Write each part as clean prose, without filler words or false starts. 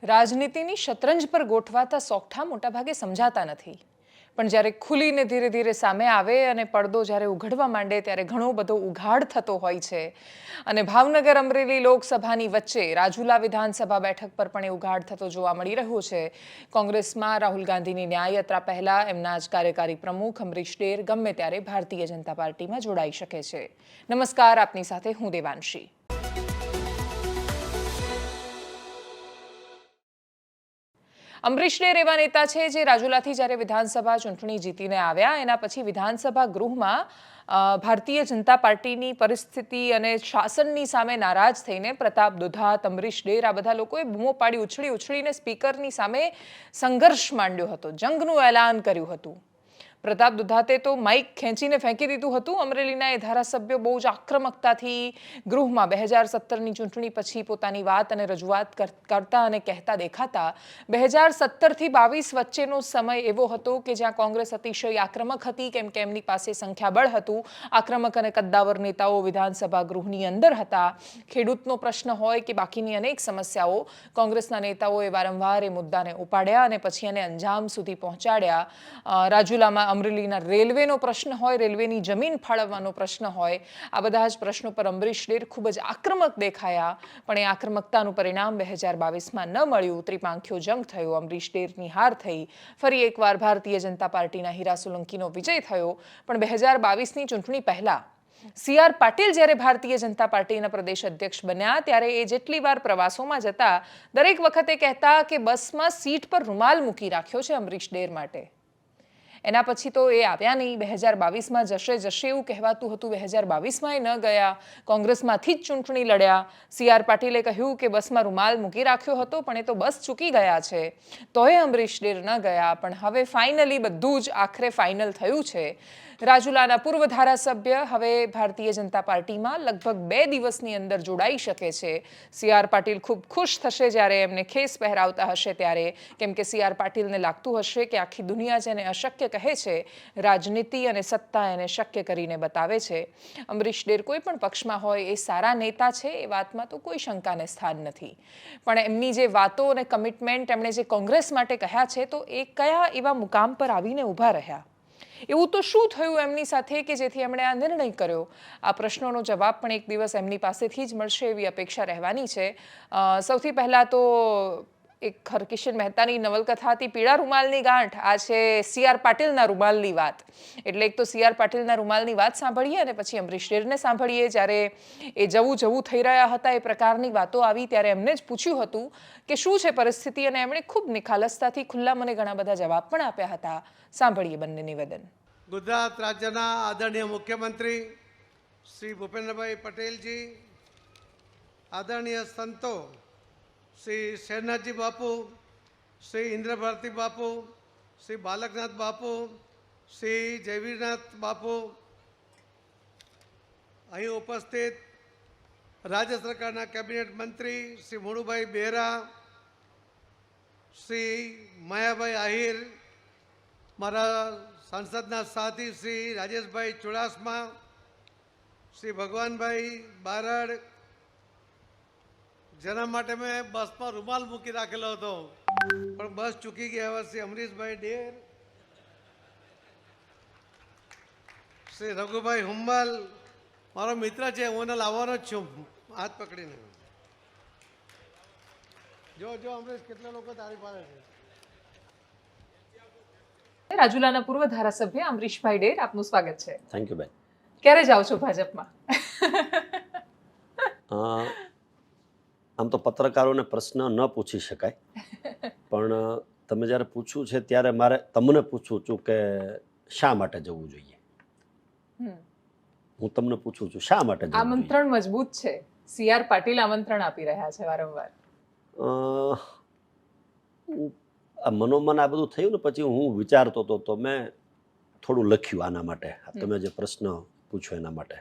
રાજનીતિની શતરંજ પર ગોઠવાતા સોગઠા મોટાભાગે સમજાતા નથી, પણ જ્યારે ખુલીને ધીરે ધીરે સામે આવે અને પડદો જ્યારે ઉઘડવા માંડે ત્યારે ઘણો બધો ઉઘાડ થતો હોય છે. અને ભાવનગર અમરેલી લોકસભાની વચ્ચે રાજુલા વિધાનસભા બેઠક પર પણ એ ઉઘાડ થતો જોવા મળી રહ્યો છે. કોંગ્રેસમાં રાહુલ ગાંધીની ન્યાયયાત્રા પહેલા એમના જ કાર્યકારી પ્રમુખ અમરીશ ડેર ગમે ત્યારે ભારતીય જનતા પાર્ટીમાં જોડાઈ શકે છે. નમસ્કાર, આપની સાથે હું દેવાંશી. અમરીશ ડેર એવા નેતા છે જે રાજુલાથી જ્યારે વિધાનસભા ચૂંટણી જીતીને આવ્યા એના પછી વિધાનસભા ગૃહમાં ભારતીય જનતા પાર્ટીની પરિસ્થિતિ અને શાસનની સામે નારાજ થઈને પ્રતાપ દુધાત, અમરીશ ડેર આ બધા લોકોએ બૂમો પાડી ઉછળીને સ્પીકરની સામે સંઘર્ષ માંડ્યો હતો, જંગનું એલાન કર્યું હતું. પ્રતાપ દુધાતે તો માઇક ખેંચીને ફેંકી દીધું હતું. અમરેલીના એ ધારાસભ્યો બહુ જ આક્રમકતાથી ગૃહમાં 2017ની ચૂંટણી પછી પોતાની વાત અને રજૂઆત કરતા અને કહેતા દેખાતા. 2017થી 22 વચ્ચેનો સમય એવો હતો કે જ્યાં કોંગ્રેસ અતિશય આક્રમક હતી, કેમ કે એમની પાસે સંખ્યાબળ હતું. આક્રમક અને કદ્દાવર નેતાઓ વિધાનસભા ગૃહની અંદર હતા. ખેડૂતનો પ્રશ્ન હોય કે બાકીની અનેક સમસ્યાઓ, કોંગ્રેસના નેતાઓએ વારંવાર એ મુદ્દાને ઉપાડ્યા અને પછી એને અંજામ સુધી પહોંચાડ્યા. રાજુલામાં અમરેલીના રેલવેનો પ્રશ્ન હોય, રેલવેની જમીન ફાળવવાનો પ્રશ્ન હોય, આ બધા જ પ્રશ્નો પર અમરીશ ડેર ખૂબ જ આક્રમક દેખાયા. પણ એ આક્રમકતાનું પરિણામ 2022માં ન મળ્યું. ત્રિપાંખ્યો જંગ થયો, અમરીશ ડેરની હાર થઈ. ફરી એકવાર ભારતીય જનતા પાર્ટીના હીરા સોલંકીનો વિજય થયો. પણ 2022ની ચૂંટણી પહેલા CR પાટીલ જ્યારે ભારતીય જનતા પાર્ટીના પ્રદેશ અધ્યક્ષ બન્યા ત્યારે એ જેટલી વાર પ્રવાસોમાં જતા દરેક વખતે કહેતા કે બસમાં સીટ પર રૂમાલ મૂકી રાખ્યો છે અમરીશ ડેર માટે. એના પછી તો એ આવ્યા નહીં. 2022માં જશે એવું કહેવાતું હતું. 2022માં એ ન ગયા. કોંગ્રેસમાંથી જ ચૂંટણી લડ્યા. CR પાટીલે કહ્યું કે બસમાં રૂમાલ મૂકી રાખ્યો હતો, પણ એ તો બસ ચૂકી ગયા છે. તોય અમરીશ ડેર ન ગયા. પણ હવે ફાઇનલી બધું જ આખરે ફાઇનલ થયું છે. રાજુલાના પૂર્વ ધારાસભ્ય હવે ભારતીય જનતા પાર્ટીમાં લગભગ 2 દિવસની અંદર જોડાઈ શકે છે. CR પાટીલ ખૂબ ખુશ થશે જ્યારે એમને ખેસ પહેરાવતા હશે ત્યારે, કેમ કે CR પાટીલને લાગતું હશે કે આખી દુનિયા જેને અશક્ય કહે છે, રાજનીતિ અને સત્તા એને શક્ય કરીને બતાવે છે. અમરીશ ડેર કોઈ પણ પક્ષમાં હોય એ સારા નેતા છે, એ વાતમાં તો કોઈ શંકાને સ્થાન નથી. પણ એમની જે વાતો અને કમિટમેન્ટ એમણે જે કોંગ્રેસ માટે કહ્યા છે, તો એ કયા એવા મુકામ પર આવીને ઊભા રહ્યા? એવું તો શું થયું એમની સાથે કે જેથી એમણે આ નિર્ણય કર્યો? આ પ્રશ્નોનો જવાબ પણ એક દિવસ એમની પાસેથી જ મળશે એવી અપેક્ષા રહેવાની છે. સૌથી પહેલાં તો એક હરકિશન મહેતાની નવલકથા હતી પીળા રૂમાલની ગાંઠ. આ છે CR પાટીલના રૂમાલની વાત. એટલે એક તો CR પાટીલના રૂમાલની વાત સાંભળીએ અને પછી અમરીશ ડેરને સાંભળીએ. જ્યારે એ જવું થઈ રહ્યા હતા એ પ્રકારની વાતો આવી ત્યારે એમને જ પૂછ્યું હતું કે શું છે પરિસ્થિતિ, અને એમણે ખૂબ નિખાલસતાથી ખુલ્લા મને ઘણા બધા જવાબ પણ આપ્યા હતા. સાંભળીએ બંને નિવેદન. ગુજરાત રાજ્યના આદરણીય મુખ્યમંત્રી શ્રી ભૂપેન્દ્રભાઈ પટેલજી, આદરણીય સંતો શ્રી શેરનાથજી બાપુ, શ્રી ઇન્દ્રભારતી બાપુ, શ્રી બાલકનાથ બાપુ, શ્રી જયવીરનાથ બાપુ, અહીં ઉપસ્થિત રાજ્ય સરકારના કેબિનેટ મંત્રી શ્રી મોડુભાઈ બેરા, શ્રી માયાભાઈ આહિર, મારા સંસદના સાથી શ્રી રાજેશભાઈ ચુડાસમા, શ્રી ભગવાનભાઈ બારડ, જેના માટે મેં બસમાં રૂમાલ મૂકી રાખેલો હતો પણ બસ ચૂકી ગયા એવા શ્રી અમરીશભાઈ ડેર, શ્રી રઘુભાઈ હુંબલ, મારો મિત્ર છે, હું એને લાવવાનો જ છું હાથ પકડીને. જો અમરીશ કેટલા લોકો તારી પાસે છે. રાજુલાના પૂર્વ ધારાસભ્ય અમરીશભાઈ ડેર, આપનું સ્વાગત છે. થેન્ક યુ બેન. ક્યારે જાઓ છો ભાજપમાં? આમ તો પત્રકારોને પ્રશ્ન ન પૂછી શકાય, પણ તમે જ્યારે પૂછ્યું છે ત્યારે મારે તમને પૂછું છું કે શા માટે જવું જોઈએ. હું તમને પૂછું છું શા માટે જવું જોઈએ. આમંત્રણ મજબૂત છે. CR પાટીલ આમંત્રણ આપી રહ્યા છે વારંવાર. આ મનોમન આ બધું થયું ને પછી હું વિચારતો હતો તો મેં થોડું લખ્યું આના માટે, તમે જે પ્રશ્ન પૂછો એના માટે,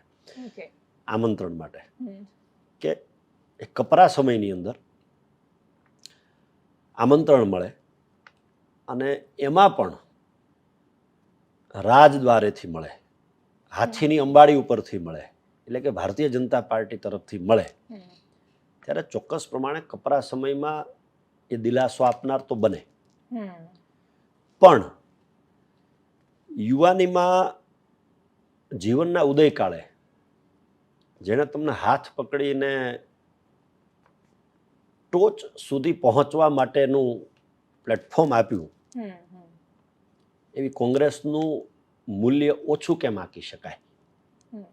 આમંત્રણ માટે, કે એક કપરા સમયની અંદર આમંત્રણ મળે અને એમાં પણ રાજદ્વારેથી મળે, હાથીની અંબાડી ઉપરથી મળે, એટલે કે ભારતીય જનતા પાર્ટી તરફથી મળે, ત્યારે ચોક્કસ પ્રમાણે કપરા સમયમાં એ દિલાસો આપનાર તો બને, હમ પણ યુવાનીમાં જીવનના ઉદયકાળે જેણે તમને હાથ પકડીને ટોચ સુધી પહોંચવા માટેનું પ્લેટફોર્મ આપ્યું, હમ હમ એવી કોંગ્રેસનું મૂલ્ય ઓછું કેમ આંકી શકાય? હમ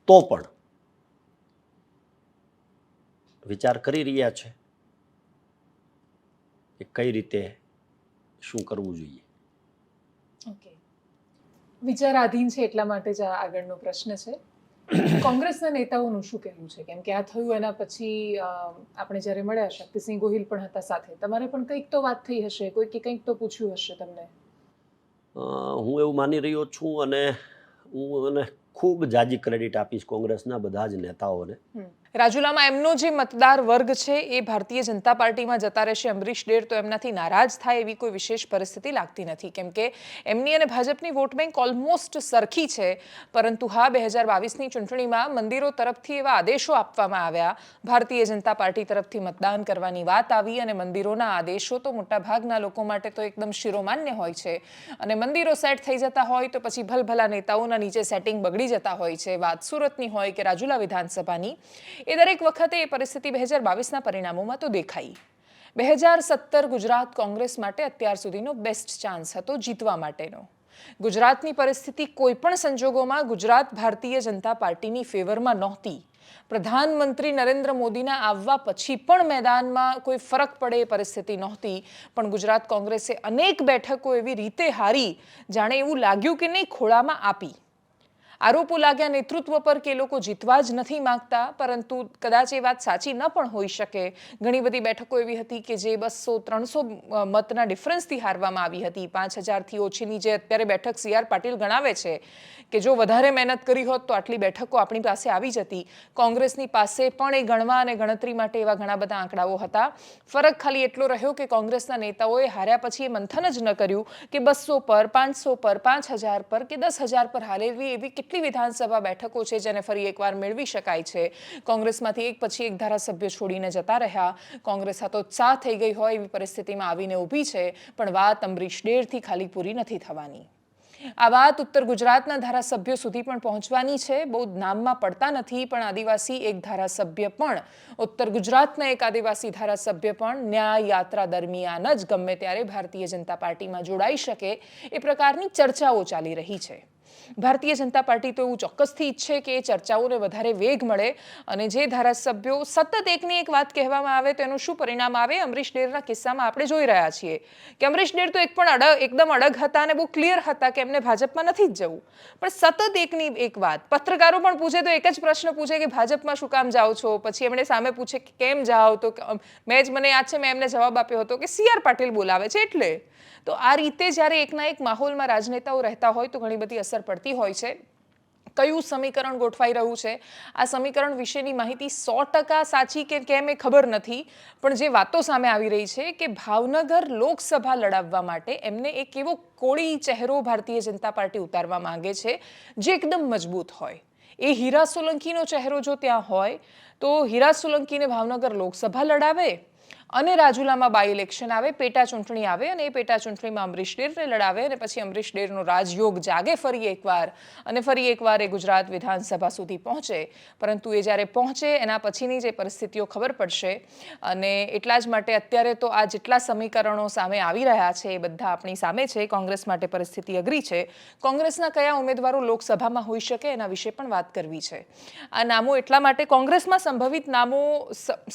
તો પણ વિચાર કરી રહ્યા છે કે કઈ રીતે શું કરવું જોઈએ. ઓકે, વિચારાધીન છે એટલા માટે જ આ આગળનો પ્રશ્ન છે. કોંગ્રેસના નેતાઓનું શું કહેવું છે? કેમ કે આ થયું એના પછી આપણે જ્યારે મળ્યા, શક્તિસિંહ ગોહિલ પણ હતા સાથે, તમારે પણ કંઈક તો વાત થઈ હશે, કોઈકે કંઈક તો પૂછ્યું હશે તમને. હું એવું માની રહ્યો છું અને હું એને ખૂબ જાજી ક્રેડિટ આપીશ કોંગ્રેસના બધા જ નેતાઓને. રાજુલામાં એમનો જે મતદાર વર્ગ છે એ ભારતીય જનતા પાર્ટીમાં જતા રહેશે. અમરીશ ડેર તો એમનાથી નારાજ થાય એવી કોઈ વિશેષ પરિસ્થિતિ લાગતી નથી, કેમ કે એમની અને ભાજપની વોટ બેંક ઓલમોસ્ટ સરખી છે. પરંતુ હા, 2022ની ચૂંટણીમાં મંદિરો તરફથી એવા આદેશો આપવામાં આવ્યા, ભારતીય જનતા પાર્ટી તરફથી મતદાન કરવાની વાત આવી, અને મંદિરોના આદેશો તો મોટાભાગના લોકો માટે તો એકદમ શિરોમાન્ય હોય છે, અને મંદિરો સેટ થઈ જતા હોય તો પછી ભલભલા નેતાઓના નીચે સેટિંગ બગડી જતા હોય છે. વાત સુરતની હોય કે રાજુલા વિધાનસભાની, એ દરેક વખતે એ પરિસ્થિતિ 2022ના પરિણામોમાં તો દેખાઈ. 2017 ગુજરાત કોંગ્રેસ માટે અત્યાર સુધીનો બેસ્ટ ચાન્સ હતો જીતવા માટેનો. ગુજરાતની પરિસ્થિતિ કોઈ પણ સંજોગોમાં ગુજરાત ભારતીય જનતા પાર્ટીની ફેવરમાં નહોતી. પ્રધાનમંત્રી નરેન્દ્ર મોદીના આવવા પછી પણ મેદાનમાં કોઈ ફરક પડે એ પરિસ્થિતિ નહોતી, પણ ગુજરાત કોંગ્રેસે અનેક બેઠકો એવી રીતે હારી જાણે એવું લાગ્યું કે નહીં ખોળામાં આપી. આરોપો લાગ્યા નેતૃત્વ પર કે લોકો જીતવા જ નથી માંગતા, પરંતુ કદાચ એ વાત સાચી ન પણ હોઈ શકે. ઘણી બધી બેઠકો એવી હતી કે જે 200-300 મતના ડિફરન્સથી હારવામાં આવી હતી. 5000થી ઓછીની જે અત્યારે બેઠક CR પાટીલ ગણાવે છે કે જો વધારે મહેનત કરી હોત તો આટલી બેઠકો આપણી પાસે આવી જતી. કોંગ્રેસની પાસે પણ એ ગણવા અને ગણતરી માટે એવા ઘણા બધા આંકડાઓ હતા. ફરક ખાલી એટલો રહ્યો કે કોંગ્રેસના નેતાઓએ હાર્યા પછી એ મંથન જ ન કર્યું કે 200 પર, 500 પર, 5000 પર કે 10,000 પર હારેવી એવી કેટલી વિધાનસભા બેઠકો છે જેને ફરી એકવાર મેળવી શકાય છે. કોંગ્રેસમાંથી એક પછી એક ધારાસભ્ય છોડીને જતા રહ્યા. કોંગ્રેસ હતોત્સાહ થઈ ગઈ હોય એવી પરિસ્થિતિમાં આવીને ઊભી છે. પણ વાત અમરીશ ડેરથી ખાલી પૂરી નથી થવાની. આ વાત ઉત્તર ગુજરાતના ધારાસભ્યો સુધી પણ પહોંચવાની છે. બહુ નામમાં પડતા નથી, પણ આદિવાસી એક ધારાસભ્ય પણ, ઉત્તર ગુજરાતના એક આદિવાસી ધારાસભ્ય પણ ન્યાય યાત્રા દરમિયાન જ ગમે ત્યારે ભારતીય જનતા પાર્ટીમાં જોડાઈ શકે એ પ્રકારની ચર્ચાઓ ચાલી રહી છે. ભારતીય જનતા પાર્ટી તો એવું ચોક્કસથી ઈચ્છે કે એ ચર્ચાઓને વધારે વેગ મળે, અને જે ધારાસભ્યો સતત એકની એક વાત કહેવામાં આવે તો એનું શું પરિણામ આવે? અમરીશ ડેરના કિસ્સામાં આપણે જોઈ રહ્યા છીએ કે અમરીશ ડેર તો એકદમ અડગ હતા અને બહુ ક્લિયર હતા કે એમને ભાજપમાં નથી જ જવું, પણ સતત એકની એક વાત. પત્રકારો પણ પૂછે તો એક જ પ્રશ્ન પૂછે કે ભાજપમાં શું કામ જાઓ છો? પછી એમણે સામે પૂછે કે કેમ જાઓ? તો મને યાદ છે મેં એમને જવાબ આપ્યો હતો કે CR પાટીલ બોલાવે છે એટલે. તો આ રીતે જ્યારે એકના એક માહોલમાં રાજનેતાઓ રહેતા હોય તો ઘણી બધી અસર પડતી હોય છે. કયું સમીકરણ ગોઠવાઈ રહ્યું છે, આ સમીકરણ વિશેની માહિતી 100% સાચી કે કેમ એ ખબર નથી, પણ જે વાતો સામે આવી રહી છે કે ભાવનગર લોકસભા લડાવવા માટે એમને એક એવો કોળી ચહેરો ભારતીય જનતા પાર્ટી ઉતારવા માંગે છે જે એકદમ મજબૂત હોય. એ હીરા સોલંકીનો ચહેરો જો ત્યાં હોય તો હીરા સોલંકીને ભાવનગર લોકસભા લડાવે અને રાજુલામાં બાય ઇલેક્શન આવે, પેટા ચૂંટણી આવે, અને એ પેટા ચૂંટણીમાં અમરીશ ડેરને લડાવે, અને પછી અમરીશ ડેરનો રાજયોગ જાગે ફરી એકવાર એ ગુજરાત વિધાનસભા સુધી પહોંચે. પરંતુ એ જ્યારે પહોંચે એના પછીની જે પરિસ્થિતિઓ ખબર પડશે, અને એટલા જ માટે અત્યારે તો આ જેટલા સમીકરણો સામે આવી રહ્યા છે એ બધા આપણી સામે છે. કોંગ્રેસ માટે પરિસ્થિતિ અઘરી છે. કોંગ્રેસના કયા ઉમેદવારો લોકસભામાં હોઈ શકે એના વિશે પણ વાત કરવી છે. આ નામો એટલા માટે કોંગ્રેસમાં સંભવિત નામો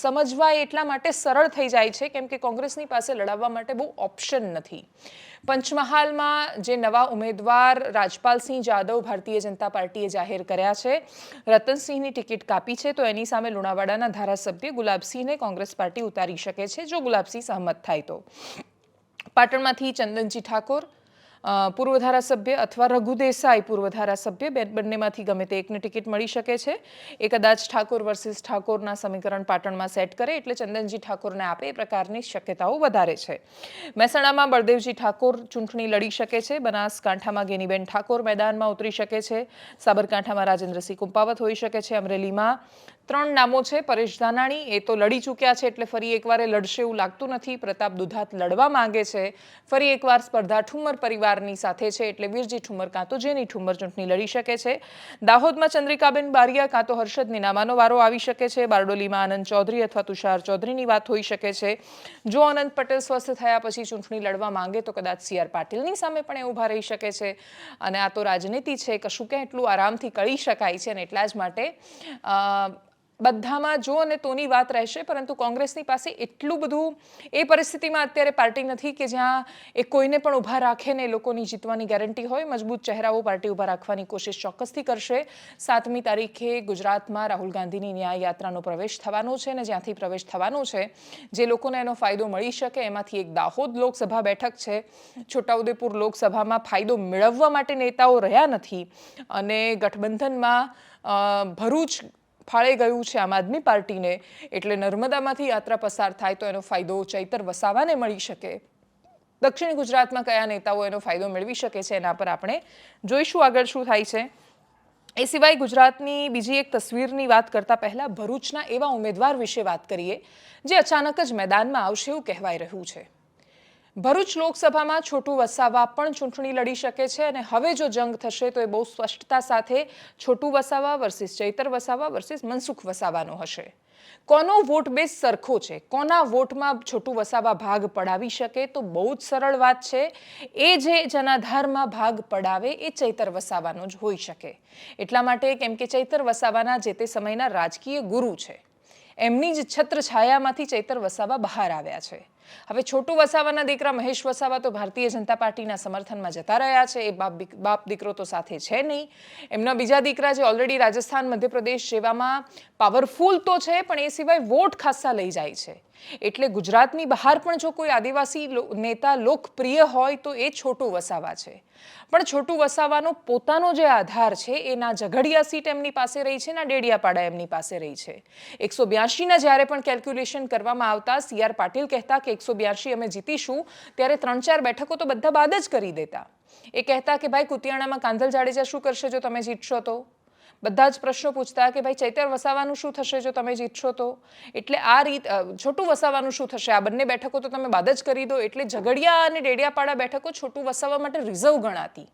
સમજવા એટલા માટે સરળ થઈ જાય છે કેમ કે કોંગ્રેસની પાસે લડાવવા માટે બહુ ઓપ્શન નથી. પંચમહાલમાં જે નવા ઉમેદવાર રાજપાલસિંહ જાદવ ભારતીય જનતા પાર્ટીએ જાહેર કર્યા છે, રતનસિંહની ટિકિટ કાપી છે, તો એની સામે લુણાવાડાના ધારાસભ્ય ગુલાબસિંહને કોંગ્રેસ પાર્ટી ઉતારી શકે છે જો ગુલાબસિંહ સહમત થાય તો. પાટણમાંથી ચંદનજી ઠાકોર પૂર્વ ધારાસભ્ય અથવા રઘુ દેસાઈ પૂર્વ ધારાસભ્ય, બંનેમાંથી ગમે તે એકને ટિકિટ મળી શકે છે. એ કદાચ ઠાકોર વર્સિસ ઠાકોરના સમીકરણ પાટણમાં સેટ કરે એટલે ચંદનજી ઠાકોરને આપે એ પ્રકારની શક્યતાઓ વધારે છે. મહેસાણામાં બળદેવજી ઠાકોર ચૂંટણી લડી શકે છે. બનાસકાંઠામાં ગેનીબેન ઠાકોર મેદાનમાં ઉતરી શકે છે. સાબરકાંઠામાં રાજેન્દ્રસિંહ કુંપાવત હોઈ શકે છે. અમરેલીમાં 3 નામો છે. પરેશ ધાનાણી એ તો લડી ચૂક્યા છે એટલે ફરી એકવાર એ લડશે એવું લાગતું નથી. પ્રતાપ દુધાત લડવા માંગે છે. ફરી એકવાર સ્પર્ધા ઠુમ્મર પરિવારની સાથે છે એટલે વીરજી ઠુમ્મર કાં તો જેની ઠુમ્મર ચૂંટણી લડી શકે છે. દાહોદમાં ચંદ્રિકાબેન બારિયા કાં તો હર્ષદ નીનામાનો વારો આવી શકે છે. બારડોલીમાં આનંદ ચૌધરી અથવા તુષાર ચૌધરીની વાત હોઈ શકે છે. જો અનંત પટેલ સ્વસ્થ થયા પછી ચૂંટણી લડવા માંગે તો કદાચ CR પાટીલની સામે પણ એ ઊભા રહી શકે છે. અને આ તો રાજનીતિ છે, કશું કે એટલું આરામથી કરી શકાય છે અને એટલા જ માટે બધામાં જો અને તોની વાત રહેશે. પરંતુ કોંગ્રેસની પાસે એટલું બધું એ પરિસ્થિતિમાં અત્યારે પાર્ટી નથી કે જ્યાં એ કોઈને પણ ઊભા રાખે ને લોકોની જીતવાની ગેરંટી હોય. મજબૂત ચહેરાઓ પાર્ટી ઊભા રાખવાની કોશિશ ચોક્કસથી કરશે. 7મી તારીખે ગુજરાતમાં રાહુલ ગાંધીની ન્યાય યાત્રાનો પ્રવેશ થવાનો છે અને જ્યાંથી પ્રવેશ થવાનો છે જે લોકોને એનો ફાયદો મળી શકે એમાંથી એક દાહોદ લોકસભા બેઠક છે. છોટાઉદેપુર લોકસભામાં ફાયદો મેળવવા માટે નેતાઓ રહ્યા નથી અને ગઠબંધનમાં ભરૂચ ફાળે ગયું છે આમ આદમી પાર્ટીને એટલે નર્મદામાંથી યાત્રા પસાર થાય તો એનો ફાયદો ચૈતર વસાવાને મળી શકે. દક્ષિણ ગુજરાતમાં કયા નેતાઓ એનો ફાયદો મેળવી શકે છે એના પર આપણે જોઈશું આગળ શું થાય છે. એ સિવાય ગુજરાતની બીજી એક તસવીરની વાત કરતા પહેલા ભરૂચના એવા ઉમેદવાર વિશે વાત કરીએ જે અચાનક જ મેદાનમાં આવશે એવું કહેવાય રહ્યું છે. ભરૂચ લોકસભામાં છોટુ વસાવા પણ ચૂંટણી લડી શકે છે અને હવે જો જંગ થશે તો એ બહુ સ્પષ્ટતા સાથે છોટુ વસાવા વર્સિસ ચૈતર વસાવા વર્સિસ મનસુખ વસાવાનો હશે. કોનો વોટ બેઝ સરખો છે, કોના વોટમાં છોટુ વસાવા ભાગ પડાવી શકે તો બહુ જ સરળ વાત છે. એ જે જનાધારમાં ભાગ પડાવે એ ચૈતર વસાવાનો જ હોઈ શકે. એટલા માટે કેમ કે ચૈતર વસાવાના જે તે સમયના રાજકીય ગુરુ છે, એમની જ છત્રછાયામાંથી ચૈતર વસાવા બહાર આવ્યા છે. હવે છોટુ વસાવાના દીકરા મહેશ વસાવા તો ભારતીય જનતા પાર્ટીના સમર્થનમાં જતા રહ્યા છે. એ બાપ દીકરો તો સાથે છે નહીં. એમના બીજા દીકરા જે ઓલરેડી રાજસ્થાન મધ્યપ્રદેશ જેવામાં પાવરફુલ તો છે પણ એ સિવાય વોટ ખાસ્સા લઈ જાય છે. એટલે ગુજરાતની બહાર પણ જો કોઈ આદિવાસી નેતા લોકપ્રિય હોય તો એ છોટુ વસાવા છે. પણ છોટુ વસાવાનો પોતાનો જે આધાર છે એ ના ઝઘડિયા સીટ એમની પાસે રહી છે, ના ડેડિયાપાડા એમની પાસે રહી છે. 182ના જ્યારે પણ કેલ્ક્યુલેશન કરવામાં આવતા CR પાટીલ કહેતા કે 182 અમે જીતીશું ત્યારે 3-4 બેઠકો તો બધા બાદ જ કરી દેતા. એ કહેતા કે ભાઈ કુતિયાણામાં કાંધલ જાડેજા શું કરશે જો તમે જીતશો તો. બધા જ પ્રશ્નો પૂછતા કે ભાઈ ચૈતર વસાવાનું શું થશે જો તમે જીતશો તો. એટલે આ રીત છોટુ વસાવાનું શું થશે, આ બંને બેઠકો તો તમે બાદ જ કરી દો. એટલે ઝઘડિયા અને ડેડિયાપાડા બેઠકો છોટુ વસાવા માટે રિઝર્વ ગણાતી.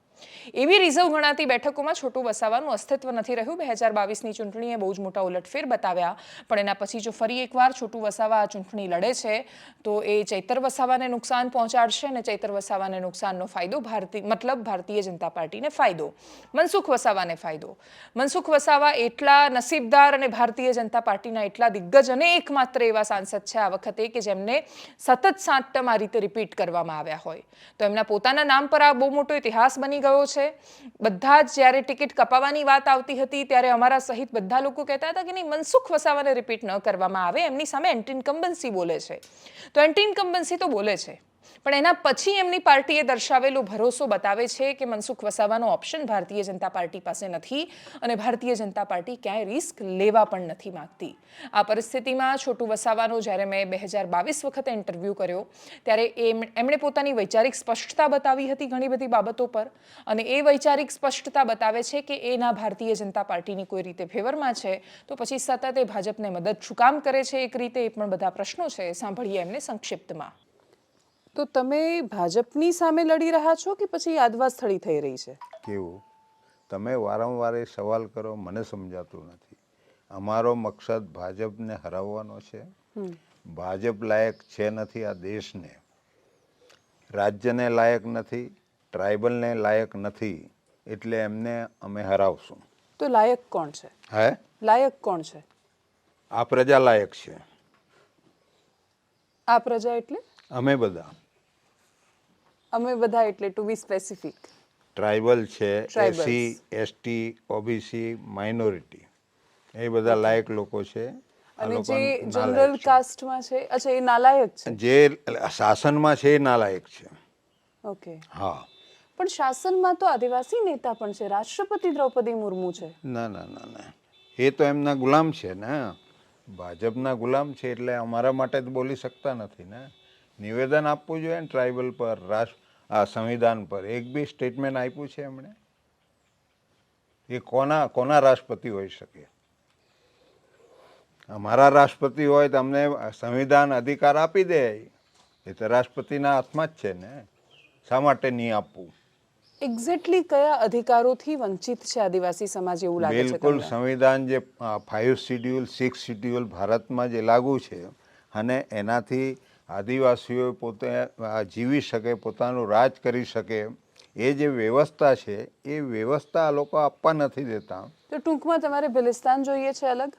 એવી રિઝર્વ ગણાતી બેઠકોમાં છોટુ વસાવાનું અસ્તિત્વ નથી રહ્યું. 2022ની ચૂંટણીએ બહુ જ મોટા ઉલટફેર બતાવ્યા. પણ એના પછી જો ફરી એકવાર છોટુ વસાવા આ ચૂંટણી લડે છે તો એ ચૈતર વસાવાને નુકસાન પહોંચાડશે અને ચૈતર વસાવાને નુકસાનનો ફાયદો ભારતીય જનતા પાર્ટીને ફાયદો, મનસુખ વસાવાને ફાયદો. મનસુખ વસાવા એટલા નસીબદાર અને ભારતીય જનતા પાર્ટીના એટલા દિગ્ગજ અને એકમાત્ર એવા સાંસદ છે આ વખતે કે જેમને સતત 7 ટર્મ આ રીતે રિપીટ કરવામાં આવ્યા હોય. તો એમના પોતાના નામ પર આ બહુ મોટો ઇતિહાસ બની ગયો છે. બધા જ જ્યારે ટિકિટ કપાવવાની વાત આવતી હતી ત્યારે અમારા સહિત બધા લોકો કહેતા હતા કે નહીં, મનસુખ વસાવાને રિપીટ ન કરવામાં આવે, એમની સામે એન્ટી ઇન્કમ્બન્સી બોલે છે. તો એન્ટી ઇન્કમ્બન્સી તો બોલે છે પણ એના પછી એમની પાર્ટીએ દર્શાવેલો ભરોસો બતાવે છે કે મનસુખ વસાવાનો ઓપ્શન ભારતીય જનતા પાર્ટી પાસે નથી અને ભારતીય જનતા પાર્ટી ક્યાંય રિસ્ક લેવા પણ નથી માંગતી. આ પરિસ્થિતિમાં છોટુ વસાવાનો જ્યારે મેં 2022 વખતે ઇન્ટરવ્યૂ કર્યો ત્યારે એમણે પોતાની વૈચારિક સ્પષ્ટતા બતાવી હતી ઘણી બધી બાબતો પર અને એ વૈચારિક સ્પષ્ટતા બતાવે છે કે એના ભારતીય જનતા પાર્ટીની કોઈ રીતે ફેવરમાં છે તો પછી સતત એ ભાજપને મદદ શું કામ કરે છે એક રીતે, એ પણ બધા પ્રશ્નો છે. સાંભળીએ એમને સંક્ષિપ્તમાં. તો તમે ભાજપની સામે લડી રહ્યા છો કે પછી યાદવા સ્થળી થઈ રહી છે? કેવું તમે વારંવાર એ સવાલ કરો, મને સમજાતું નથી. અમારો મકસદ ભાજપને હરાવવાનો છે. ભાજપ લાયક છે નથી આ દેશને, રાજ્યને લાયક નથી, ટ્રાઇબલને લાયક નથી, એટલે એમને અમે હરાવશું. તો લાયક કોણ છે? લાયક કોણ છે? આ પ્રજા લાયક છે. આ પ્રજા એટલે અમે બધા. અમે બધા એટલે ટુ બી સ્પેસિફિક. ટ્રાઇબલ છે, SC, ST, OBC, માઇનોરિટી, એ બધા લાયક લોકો છે. અને જે જનરલ કાસ્ટમાં છે, અચ્છા એ નાલાયક છે. જે શાસનમાં છે એ નાલાયક છે. ઓકે. હા. પણ શાસનમાં તો આદિવાસી નેતા પણ છે, રાષ્ટ્રપતિ દ્રૌપદી મુર્મુ છે. ના ના ના ના, એ તો એમના ગુલામ છે ને, ભાજપના ગુલામ છે એટલે અમારા માટે જ બોલી શકતા નથી ને. નિવેદન આપવું જોઈએ ને ટ્રાઇબલ પર, સંવિધાન પર. એક બી સ્ટેટમેન્ટ આપ્યું છે એમણે? એ કોના રાષ્ટ્રપતિ હોઈ શકે? અમારા રાષ્ટ્રપતિ હોય તો અમને સંવિધાન અધિકાર આપી દે, એ તો રાષ્ટ્રપતિના હાથમાં જ છે ને, શા માટે નહીં આપવું? એક્ઝેક્ટલી કયા અધિકારોથી વંચિત છે આદિવાસી સમાજ એવું લાગે છે બિલકુલ તમને? સંવિધાન જે 5 શિડ્યુલ 6 શિડ્યુલ ભારતમાં જે લાગુ છે અને એનાથી આદિવાસીઓ પોતે જીવી શકે, પોતાનું રાજ કરી શકે, એ જે વ્યવસ્થા છે એ વ્યવસ્થા આ લોકો આપવા નથી દેતા. તો ટૂંકમાં તમારે ભિલિસ્તાન જોઈએ છે અલગ?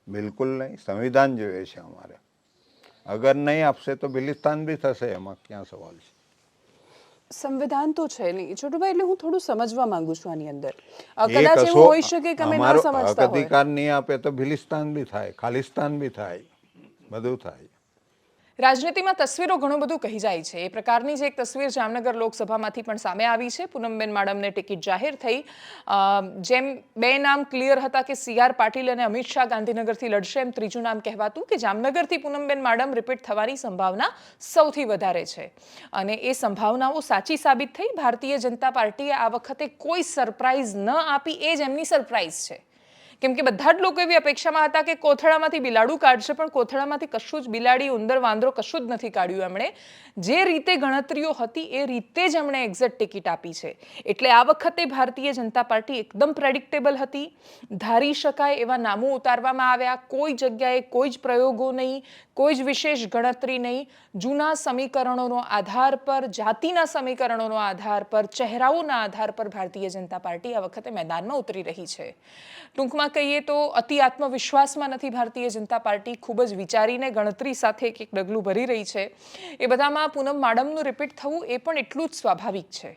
બિલકુલ નહીં, સંવિધાન જોઈએ છે અમારે. અગર નહીં આપશે તો ભિલિસ્તાન બી થશે, એમાં ક્યાં સવાલ છે? સંવિધાન તો છે નહીં છોટુભાઈ, એટલે હું થોડું સમજવા માંગુ છું આની અંદર. એ કદાચ એવું કશો હોઈ શકે કે અમે ન અમારો સમજતા હક હોય. અધિકાર નહીં આપે તો ભિલિસ્તાન બી થાય, ખાલિસ્તાન બી થાય, બધું થાય. રાજનીતિમાં તસવીરો ઘણું બધું કહી જાય છે. એ પ્રકારની જ એક તસવીર જામનગર લોકસભામાંથી પણ સામે આવી છે. પૂનમબેન માડમને ટિકિટ જાહેર થઈ. જેમ બે નામ ક્લિયર હતા કે CR પાટીલ અને અમિત શાહ ગાંધીનગરથી લડશે, એમ ત્રીજું નામ કહેવાતું કે જામનગરથી પૂનમબેન માડમ રિપીટ થવાની સંભાવના સૌથી વધારે છે. અને એ સંભાવનાઓ સાચી સાબિત થઈ. ભારતીય જનતા પાર્ટીએ આ વખતે કોઈ સરપ્રાઈઝ ન આપી, એ જ એમની સરપ્રાઈઝ છે. કેમ કે બધા જ લોકો એવી અપેક્ષામાં હતા કે કોથળામાંથી બિલાડું કાઢશે, પણ કોથળામાંથી કશું જ બિલાડી, ઉંદર, વાંદરો કશું જ નથી કાઢ્યું એમણે. જે રીતે ગણતરીઓ હતી એ રીતે જ એમણે એક્ઝેક્ટ ટિકિટ આપી છે. એટલે આ વખતે ભારતીય જનતા પાર્ટી એકદમ પ્રેડિક્ટેબલ હતી. ધારી શકાય એવા નામો ઉતારવામાં આવ્યા. કોઈ જગ્યાએ કોઈ જ પ્રયોગો નહીં, કોઈ જ વિશેષ ગણતરી નહીં. જૂના સમીકરણોનો આધાર પર, જાતિના સમીકરણોનો આધાર પર, ચહેરાઓના આધાર પર ભારતીય જનતા પાર્ટી આ વખતે મેદાનમાં ઉતરી રહી છે. ટૂંકમાં કહીએ તો અતિ આત્મવિશ્વાસમાં નથી ભારતીય જનતા પાર્ટી, ખૂબ જ વિચારીને ગણતરી સાથે એક એક ડગલું ભરી રહી છે. એ બધામાં પૂનમ માડમનું રિપીટ થવું એ પણ એટલું જ સ્વાભાવિક છે.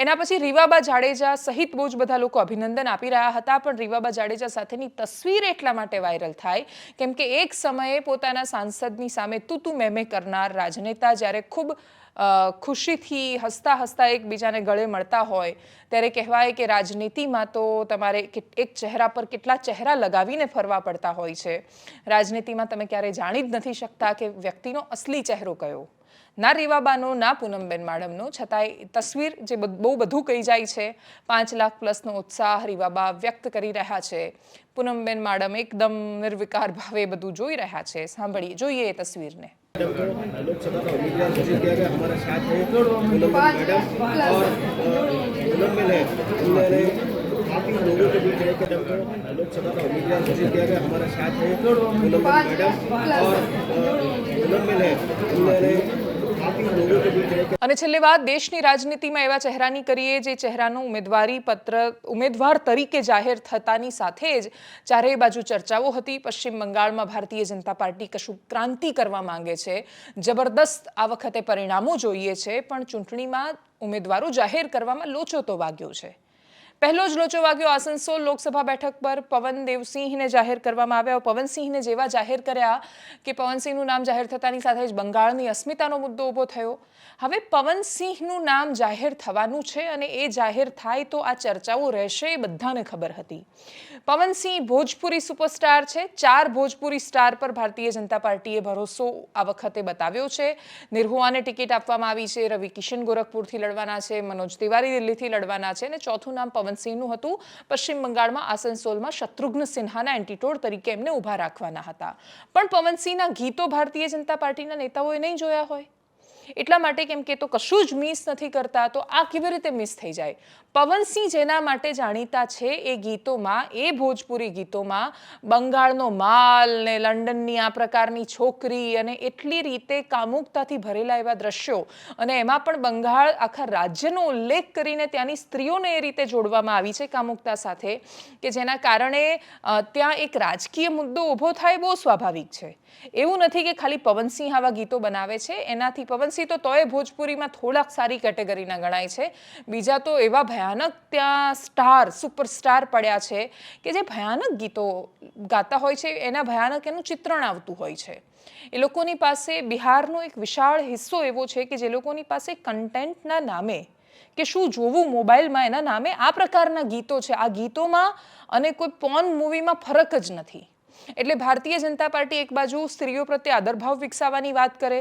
એના પછી રીવાબા જાડેજા સહિત બહુ જ બધા લોકો અભિનંદન આપી રહ્યા હતા, પણ રીવાબા જાડેજા સાથેની તસવીર એટલા માટે વાયરલ થાય કેમ કે એક સમયે પોતાના સાંસદની સામે તું મેમે કરનાર રાજનેતા જ્યારે ખૂબ ખુશીથી હસતા હસતા એકબીજાને ગળે મળતા હોય ત્યારે કહેવાય કે રાજનીતિમાં તો તમારે એક ચહેરા પર કેટલા ચહેરા લગાવીને ફરવા પડતા હોય છે. રાજનીતિમાં તમે ક્યારેય જાણી જ નથી શકતા કે વ્યક્તિનો અસલી ચહેરો કયો. ના રીવાબાનો, ના પૂનમબેન માડમનો, છતાંય તસવીર જે બહુ બધું કહી જાય છે. 5 લાખ પ્લસનો ઉત્સાહ રીવાબા વ્યક્ત કરી રહ્યા છે. પૂનમબેન માડમ એકદમ નિર્વિકાર ભાવે બધું જોઈ રહ્યા છે. જોઈએ એ તસવીરને. लोकसभा का उम्मीदवार घोषित किया गया, हमारे साथ है पूनमबेन मैडम और पूनमबेन है, उन्होंने काफी लोगों के बीच रहकर लोकसभा का उम्मीदवार घोषित किया गया, हमारे साथ है पूनमबेन मैडम और पूनमबेन है, उन्होंने काफी लोगों के बीच रहकर. અને છેલ્લે વાત દેશની રાજનીતિમાં એવા ચહેરાની કરીએ જે ચહેરાનું ઉમેદવારી પત્ર ઉમેદવાર તરીકે જાહેર થતાની સાથે જ ચારેય બાજુ ચર્ચાઓ હતી. પશ્ચિમ બંગાળમાં ભારતીય જનતા પાર્ટી કશું ક્રાંતિ કરવા માંગે છે, જબરદસ્ત આ વખતે પરિણામો જોઈએ છે, પણ ચૂંટણીમાં ઉમેદવારો જાહેર કરવામાં લોચો તો વાગ્યો છે. પહેલો જ લોચો વાગ્યો આસનસોલ લોકસભા બેઠક પર. પવન દેવસિંહને જાહેર કરવામાં આવ્યા. પવનસિંહને જેવા જાહેર કર્યા કે પવનસિંહનું નામ જાહેર થતાની સાથે જ બંગાળની અસ્મિતાનો મુદ્દો ઊભો થયો. હવે પવનસિંહનું નામ જાહેર થવાનું છે અને એ જાહેર થાય તો આ ચર્ચાઓ રહેશે એ બધાને ખબર હતી. પવનસિંહ ભોજપુરી સુપરસ્ટાર છે. 4 ભોજપુરી સ્ટાર પર ભારતીય જનતા પાર્ટીએ ભરોસો આ વખતે બતાવ્યો છે. નિર્હુઆને ટિકિટ આપવામાં આવી છે. રવિ કિશન ગોરખપુરથી લડવાના છે. મનોજ તિવારી દિલ્હીથી લડવાના છે અને ચોથું નામ પવનસિંહનું હતું. પશ્ચિમ બંગાળમાં આસનસોલમાં શત્રુઘ્ન સિન્હાના એન્ટીટોડ તરીકે એમને ઊભા રાખવાના હતા. પણ પવનસિંહના ગીતો ભારતીય જનતા પાર્ટીના નેતાઓએ નહીં જોયા હોય. એટલા માટે કેમ કે તો કશું જ મિસ નથી કરતા, તો આ કેવી રીતે મિસ થઈ જાય? પવનસિંહ જેના માટે જાણીતા છે એ ગીતોમાં, એ ભોજપુરી ગીતોમાં બંગાળનો માલ ને લંડનની આ પ્રકારની છોકરી અને એટલી રીતે કામુકતાથી ભરેલા એવા દ્રશ્યો, અને એમાં પણ બંગાળ આખા રાજ્યનો ઉલ્લેખ કરીને ત્યાંની સ્ત્રીઓને એ રીતે જોડવામાં આવી છે કામુકતા સાથે કે જેના કારણે ત્યાં એક રાજકીય મુદ્દો ઊભો થાય, બહુ સ્વાભાવિક છે. એવું નથી કે ખાલી પવનસિંહ આવા ગીતો બનાવે છે. એનાથી પવનસિંહ તો તોય ભોજપુરીમાં થોડાક સારી કેટેગરીના ગણાય છે. બીજા તો એવા ભયાનક ત્યાં સ્ટાર, સુપરસ્ટાર પડ્યા છે કે જે ભયાનક ગીતો ગાતા હોય છે. એના ભયાનક એનું ચિત્રણ આવતું હોય છે. એ લોકોની પાસે બિહારનો એક વિશાળ હિસ્સો એવો છે કે જે લોકોની પાસે કન્ટેન્ટના નામે કે શું જોવું મોબાઈલમાં એના નામે આ પ્રકારના ગીતો છે. આ ગીતોમાં અને કોઈ પોર્ન મૂવીમાં ફરક જ નથી. એટલે ભારતીય જનતા પાર્ટી એક બાજુ સ્ત્રીઓ પ્રત્યે આદરભાવ વિકસાવવાની વાત કરે,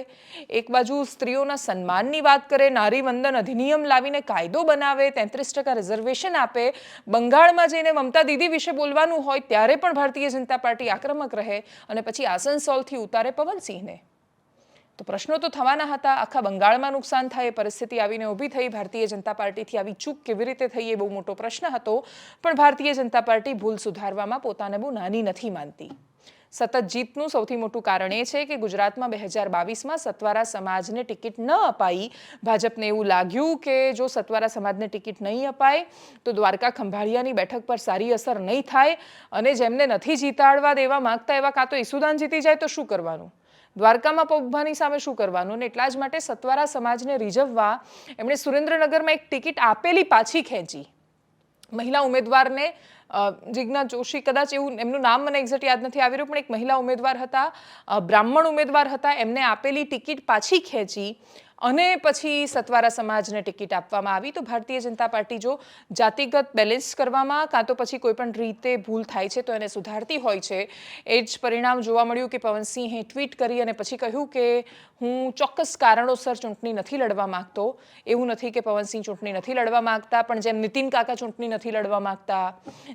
એક બાજુ સ્ત્રીઓના સન્માનની વાત કરે, નારી વંદન અધિનિયમ લાવીને કાયદો બનાવે, 33% રિઝર્વેશન આપે, બંગાળમાં જઈને મમતા દીદી વિશે બોલવાનું હોય ત્યારે પણ ભારતીય જનતા પાર્ટી આક્રમક રહે અને પછી આસનસોલથી ઉતારે પવનસિંહને. તો પ્રશ્નો તો થવાના હતા. આખા બંગાળમાં નુકસાન થાય એ પરિસ્થિતિ આવીને ઊભી થઈ. ભારતીય જનતા પાર્ટીથી આવી ચૂક કેવી રીતે થઈ એ બહુ મોટો પ્રશ્ન હતો. પણ ભારતીય જનતા પાર્ટી ભૂલ સુધારવામાં પોતાને બહુ નાની નથી માનતી. સતત જીતનું સૌથી મોટું કારણ એ છે કે ગુજરાતમાં 2022માં સતવારા સમાજને ટિકિટ ન અપાઈ. ભાજપને એવું લાગ્યું કે જો સતવારા સમાજને ટિકિટ નહીં અપાય તો દ્વારકા ખંભાળિયાની બેઠક પર સારી અસર નહીં થાય અને જેમને નથી જીતાડવા દેવા માંગતા એવા કાં તો ઈસુદાન જીતી જાય તો શું કરવાનું, દ્વારકામાં પગભાની સામે શું કરવાનું. અને એટલા જ માટે સતવારા સમાજને રીઝવવા એમણે સુરેન્દ્રનગરમાં એક ટિકિટ આપેલી પાછી ખેંચી. મહિલા ઉમેદવારને જિજ્ઞા જોશી, કદાચ એવું એમનું નામ મને એક્ઝેક્ટ યાદ નથી આવી રહ્યું, પણ એક મહિલા ઉમેદવાર હતા, બ્રાહ્મણ ઉમેદવાર હતા, એમને આપેલી ટિકિટ પાછી ખેંચી અને પછી સતવારા સમાજને ટિકિટ આપવામાં આવી. તો ભારતીય જનતા પાર્ટી જો જાતિગત બેલેન્સ કરવામાં કાં તો પછી કોઈ પણ રીતે ભૂલ થાય છે તો એને સુધારતી હોય છે. એ જ પરિણામ જોવા મળ્યું કે પવનસિંહે ટ્વીટ કરી અને પછી કહ્યું કે હું ચોક્કસ કારણોસર ચૂંટણી નથી લડવા માંગતો. એવું નથી કે પવનસિંહ ચૂંટણી નથી લડવા માંગતા, પણ જેમ નીતિન કાકા ચૂંટણી નથી લડવા માંગતા,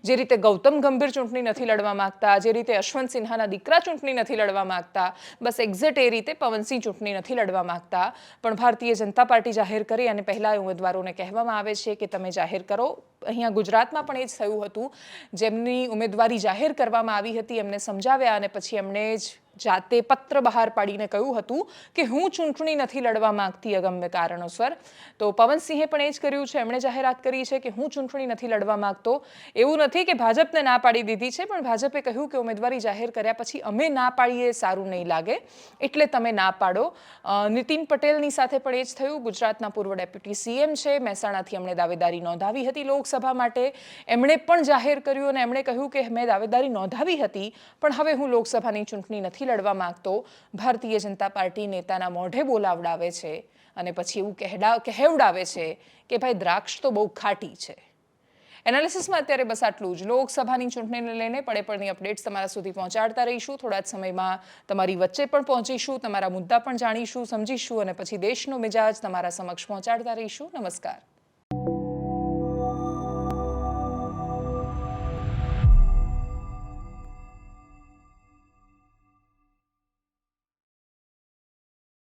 જે રીતે ગૌતમ ગંભીર ચૂંટણી નથી લડવા માંગતા, જે રીતે યશવંત સિન્હાના દીકરા ચૂંટણી નથી લડવા માંગતા, બસ એક્ઝેક્ટ એ રીતે પવનસિંહ ચૂંટણી નથી લડવા માંગતા. પણ ભારતીય જનતા પાર્ટી જાહેર કરી અને પહેલા ઉમેદવારોને કહેવામાં આવે છે કે તમે જાહેર કરો. અહીંયા ગુજરાતમાં પણ એ જ થયું હતું. જેમની ઉમેદવારી જાહેર કરવામાં આવી હતી એમને સમજાવ્યા અને પછી એમણે જ જાતે પત્ર બહાર પાડીને કહ્યું હતું કે હું ચૂંટણી નથી લડવા માંગતી અગમ્ય કારણોસર. તો પવનસિંહે પણ એ જ કર્યું છે. એમણે જાહેરાત કરી છે કે હું ચૂંટણી નથી લડવા માંગતો. એવું નથી કે ભાજપને ના પાડી દીધી છે, પણ ભાજપે કહ્યું કે ઉમેદવારી જાહેર કર્યા પછી અમે ના પાડીએ સારું નહીં લાગે, એટલે તમે ના પાડો. નીતિન પટેલની સાથે પણ એ જ થયું. ગુજરાતના પૂર્વ ડેપ્યુટી સીએમ છે, મહેસાણાથી એમણે દાવેદારી નોંધાવી હતી લોકસભા માટે. એમણે પણ જાહેર કર્યું અને એમણે કહ્યું કે મેં દાવેદારી નોંધાવી હતી પણ હવે હું લોકસભાની ચૂંટણી નથી લડવા માંગતો. ભારતીય જનતા પાર્ટી નેતાના મોઢે બોલાવડાવે છે અને પછી એવું કહેવડાવે છે કે ભાઈ દ્રાક્ષ તો બહુ ખાટી છે. એનાલિસિસમાં અત્યારે બસ આટલું જ. લોકસભાની ચૂંટણીને લઈને પડે પડની અપડેટ્સ તમારા સુધી પહોંચાડતા રહીશું. થોડા જ સમયમાં તમારી વચ્ચે પણ પહોંચીશું, તમારા મુદ્દા પણ જાણીશું, સમજીશું અને પછી દેશનો મિજાજ તમારા સમક્ષ પહોંચાડતા રહીશું. નમસ્કાર.